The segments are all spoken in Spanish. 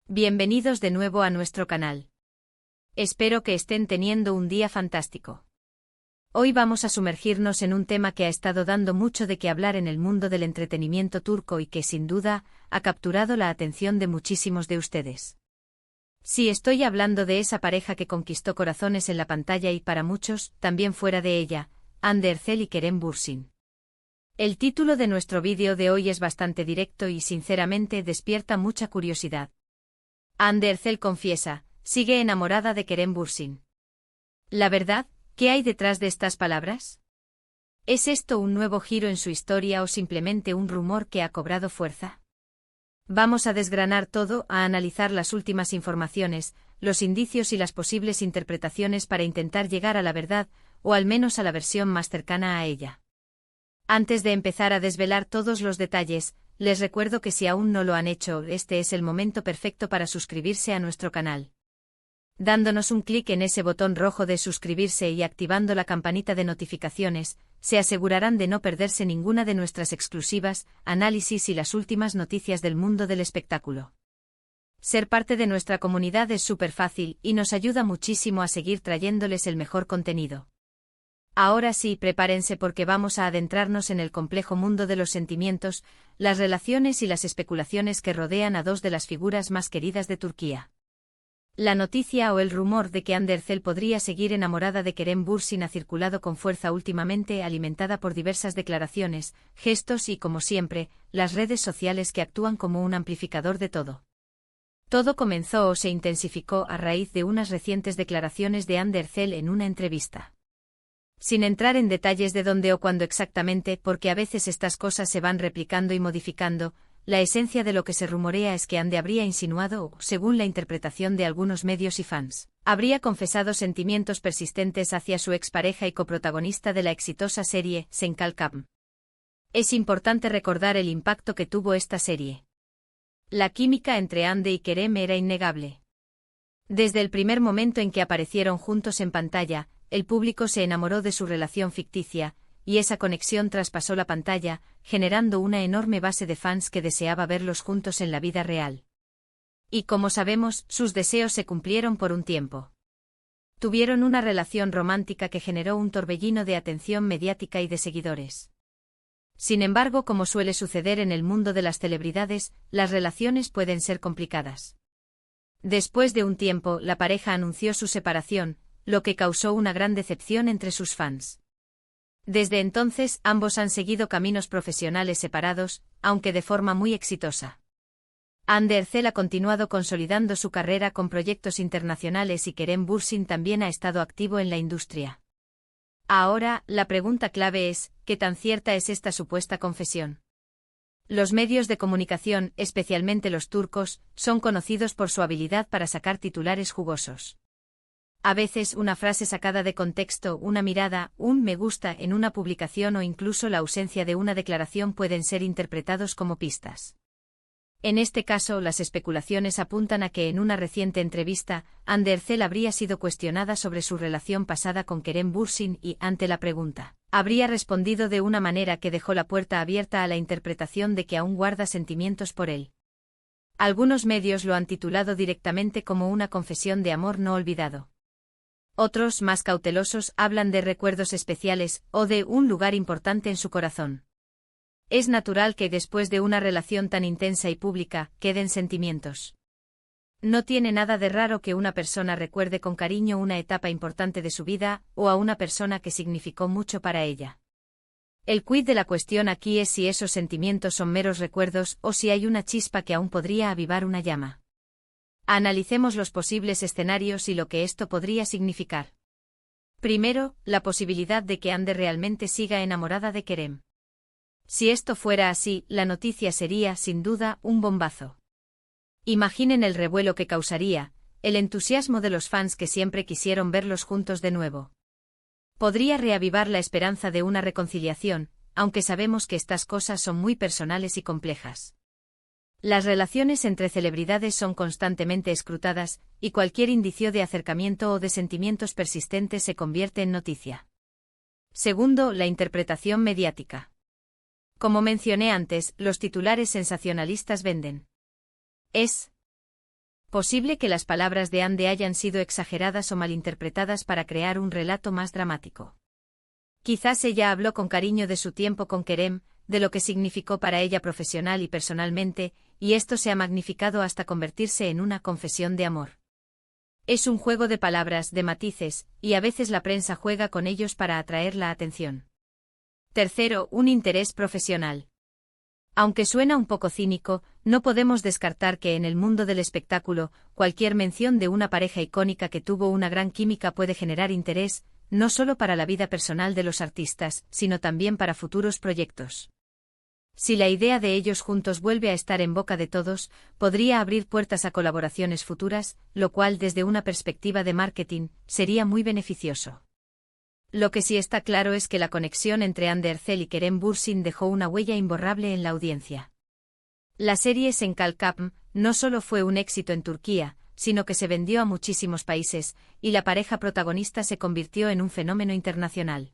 Bienvenidos de nuevo a nuestro canal. Espero que estén teniendo un día fantástico. Hoy vamos a sumergirnos en un tema que ha estado dando mucho de qué hablar en el mundo del entretenimiento turco y que, sin duda, ha capturado la atención de muchísimos de ustedes. Sí, estoy hablando de esa pareja que conquistó corazones en la pantalla y para muchos, también fuera de ella, Hande Erçel y Kerem Bürsin. El título de nuestro vídeo de hoy es bastante directo y sinceramente despierta mucha curiosidad. Hande Erçel confiesa, sigue enamorada de Kerem Bürsin. La verdad, ¿qué hay detrás de estas palabras? ¿Es esto un nuevo giro en su historia o simplemente un rumor que ha cobrado fuerza? Vamos a desgranar todo, a analizar las últimas informaciones, los indicios y las posibles interpretaciones para intentar llegar a la verdad, o al menos a la versión más cercana a ella. Antes de empezar a desvelar todos los detalles, les recuerdo que si aún no lo han hecho, este es el momento perfecto para suscribirse a nuestro canal. Dándonos un clic en ese botón rojo de suscribirse y activando la campanita de notificaciones, se asegurarán de no perderse ninguna de nuestras exclusivas, análisis y las últimas noticias del mundo del espectáculo. Ser parte de nuestra comunidad es súper fácil y nos ayuda muchísimo a seguir trayéndoles el mejor contenido. Ahora sí, prepárense porque vamos a adentrarnos en el complejo mundo de los sentimientos, las relaciones y las especulaciones que rodean a dos de las figuras más queridas de Turquía. La noticia o el rumor de que Hande Erçel podría seguir enamorada de Kerem Bürsin ha circulado con fuerza últimamente, alimentada por diversas declaraciones, gestos y, como siempre, las redes sociales que actúan como un amplificador de todo. Todo comenzó o se intensificó a raíz de unas recientes declaraciones de Hande Erçel en una entrevista. Sin entrar en detalles de dónde o cuándo exactamente, porque a veces estas cosas se van replicando y modificando, la esencia de lo que se rumorea es que Hande habría insinuado, según la interpretación de algunos medios y fans, habría confesado sentimientos persistentes hacia su expareja y coprotagonista de la exitosa serie, Sen Kalkam. Es importante recordar el impacto que tuvo esta serie. La química entre Hande y Kerem era innegable. Desde el primer momento en que aparecieron juntos en pantalla, el público se enamoró de su relación ficticia, y esa conexión traspasó la pantalla, generando una enorme base de fans que deseaba verlos juntos en la vida real. Y como sabemos, sus deseos se cumplieron por un tiempo. Tuvieron una relación romántica que generó un torbellino de atención mediática y de seguidores. Sin embargo, como suele suceder en el mundo de las celebridades, las relaciones pueden ser complicadas. Después de un tiempo, la pareja anunció su separación, lo que causó una gran decepción entre sus fans. Desde entonces, ambos han seguido caminos profesionales separados, aunque de forma muy exitosa. Hande Erçel ha continuado consolidando su carrera con proyectos internacionales y Kerem Bürsin también ha estado activo en la industria. Ahora, la pregunta clave es, ¿qué tan cierta es esta supuesta confesión? Los medios de comunicación, especialmente los turcos, son conocidos por su habilidad para sacar titulares jugosos. A veces una frase sacada de contexto, una mirada, un me gusta en una publicación o incluso la ausencia de una declaración pueden ser interpretados como pistas. En este caso, las especulaciones apuntan a que en una reciente entrevista, Hande Erçel habría sido cuestionada sobre su relación pasada con Kerem Bürsin y, ante la pregunta, habría respondido de una manera que dejó la puerta abierta a la interpretación de que aún guarda sentimientos por él. Algunos medios lo han titulado directamente como una confesión de amor no olvidado. Otros, más cautelosos, hablan de recuerdos especiales, o de un lugar importante en su corazón. Es natural que después de una relación tan intensa y pública, queden sentimientos. No tiene nada de raro que una persona recuerde con cariño una etapa importante de su vida, o a una persona que significó mucho para ella. El quid de la cuestión aquí es si esos sentimientos son meros recuerdos o si hay una chispa que aún podría avivar una llama. Analicemos los posibles escenarios y lo que esto podría significar. Primero, la posibilidad de que Hande realmente siga enamorada de Kerem. Si esto fuera así, la noticia sería, sin duda, un bombazo. Imaginen el revuelo que causaría, el entusiasmo de los fans que siempre quisieron verlos juntos de nuevo. Podría reavivar la esperanza de una reconciliación, aunque sabemos que estas cosas son muy personales y complejas. Las relaciones entre celebridades son constantemente escrutadas, y cualquier indicio de acercamiento o de sentimientos persistentes se convierte en noticia. Segundo, la interpretación mediática. Como mencioné antes, los titulares sensacionalistas venden. Es Posible que las palabras de Hande hayan sido exageradas o malinterpretadas para crear un relato más dramático. Quizás ella habló con cariño de su tiempo con Kerem, de lo que significó para ella profesional y personalmente, y esto se ha magnificado hasta convertirse en una confesión de amor. Es un juego de palabras, de matices, y a veces la prensa juega con ellos para atraer la atención. Tercero, un interés profesional. Aunque suena un poco cínico, no podemos descartar que en el mundo del espectáculo, cualquier mención de una pareja icónica que tuvo una gran química puede generar interés, no solo para la vida personal de los artistas, sino también para futuros proyectos. Si la idea de ellos juntos vuelve a estar en boca de todos, podría abrir puertas a colaboraciones futuras, lo cual desde una perspectiva de marketing, sería muy beneficioso. Lo que sí está claro es que la conexión entre Hande Erçel y Kerem Bürsin dejó una huella imborrable en la audiencia. La serie Senkalkapm no solo fue un éxito en Turquía, sino que se vendió a muchísimos países, y la pareja protagonista se convirtió en un fenómeno internacional.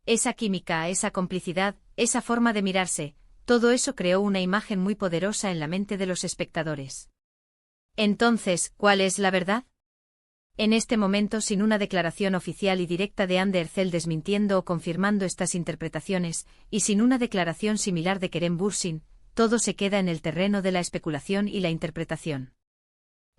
Esa química, esa complicidad, esa forma de mirarse, todo eso creó una imagen muy poderosa en la mente de los espectadores. Entonces, ¿cuál es la verdad? En este momento, sin una declaración oficial y directa de Hande Erçel desmintiendo o confirmando estas interpretaciones, y sin una declaración similar de Kerem Bürsin, todo se queda en el terreno de la especulación y la interpretación.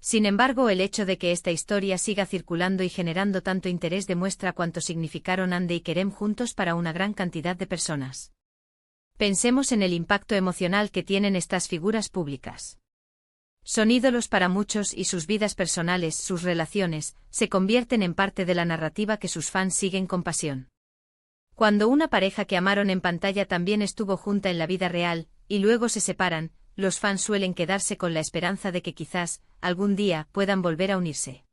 Sin embargo, el hecho de que esta historia siga circulando y generando tanto interés demuestra cuánto significaron Hande y Kerem juntos para una gran cantidad de personas. Pensemos en el impacto emocional que tienen estas figuras públicas. Son ídolos para muchos y sus vidas personales, sus relaciones, se convierten en parte de la narrativa que sus fans siguen con pasión. Cuando una pareja que amaron en pantalla también estuvo junta en la vida real, y luego se separan, los fans suelen quedarse con la esperanza de que quizás, algún día, puedan volver a unirse.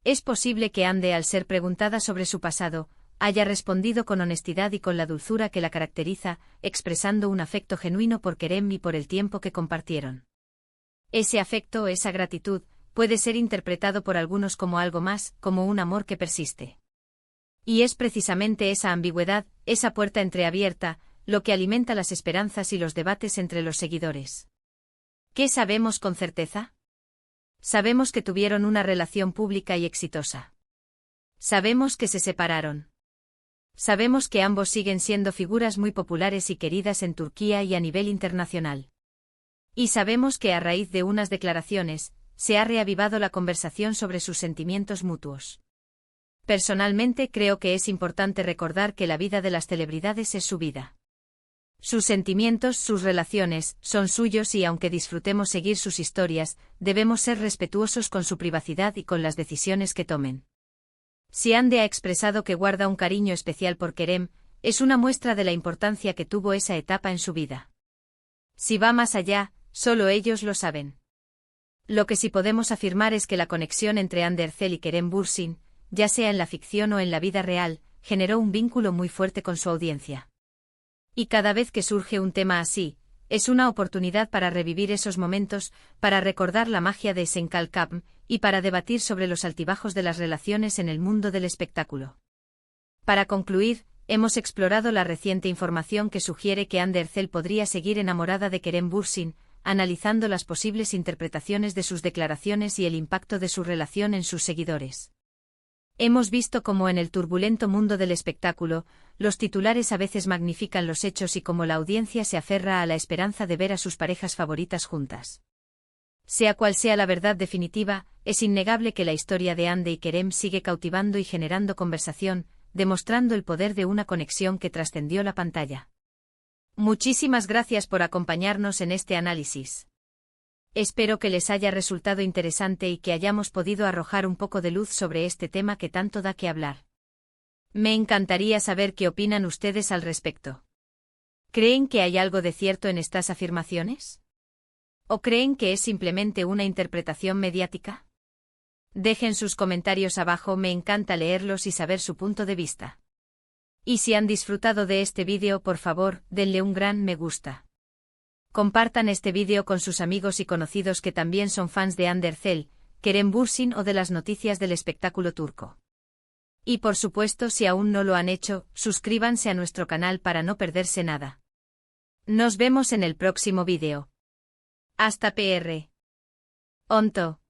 Es posible que Hande, al ser preguntada sobre su pasado, haya respondido con honestidad y con la dulzura que la caracteriza, expresando un afecto genuino por Kerem y por el tiempo que compartieron. Ese afecto, esa gratitud, puede ser interpretado por algunos como algo más, como un amor que persiste. Y es precisamente esa ambigüedad, esa puerta entreabierta, lo que alimenta las esperanzas y los debates entre los seguidores. ¿Qué sabemos con certeza? Sabemos que tuvieron una relación pública y exitosa. Sabemos que se separaron. Sabemos que ambos siguen siendo figuras muy populares y queridas en Turquía y a nivel internacional. Y sabemos que a raíz de unas declaraciones, se ha reavivado la conversación sobre sus sentimientos mutuos. Personalmente creo que es importante recordar que la vida de las celebridades es su vida. Sus sentimientos, sus relaciones, son suyos y aunque disfrutemos seguir sus historias, debemos ser respetuosos con su privacidad y con las decisiones que tomen. Si Hande ha expresado que guarda un cariño especial por Kerem, es una muestra de la importancia que tuvo esa etapa en su vida. Si va más allá, solo ellos lo saben. Lo que sí podemos afirmar es que la conexión entre Hande Erçel y Kerem Bürsin, ya sea en la ficción o en la vida real, generó un vínculo muy fuerte con su audiencia. Y cada vez que surge un tema así, es una oportunidad para revivir esos momentos, para recordar la magia de Senkalkapm, y para debatir sobre los altibajos de las relaciones en el mundo del espectáculo. Para concluir, hemos explorado la reciente información que sugiere que Hande Erçel podría seguir enamorada de Kerem Bürsin, analizando las posibles interpretaciones de sus declaraciones y el impacto de su relación en sus seguidores. Hemos visto cómo en el turbulento mundo del espectáculo, los titulares a veces magnifican los hechos y cómo la audiencia se aferra a la esperanza de ver a sus parejas favoritas juntas. Sea cual sea la verdad definitiva, es innegable que la historia de Hande y Kerem sigue cautivando y generando conversación, demostrando el poder de una conexión que trascendió la pantalla. Muchísimas gracias por acompañarnos en este análisis. Espero que les haya resultado interesante y que hayamos podido arrojar un poco de luz sobre este tema que tanto da que hablar. Me encantaría saber qué opinan ustedes al respecto. ¿Creen que hay algo de cierto en estas afirmaciones? ¿O creen que es simplemente una interpretación mediática? Dejen sus comentarios abajo, me encanta leerlos y saber su punto de vista. Y si han disfrutado de este vídeo, por favor, denle un gran me gusta. Compartan este vídeo con sus amigos y conocidos que también son fans de Hande Erçel, Kerem Bürsin o de las noticias del espectáculo turco. Y por supuesto, si aún no lo han hecho, suscríbanse a nuestro canal para no perderse nada. Nos vemos en el próximo vídeo. Hasta PR. Onto.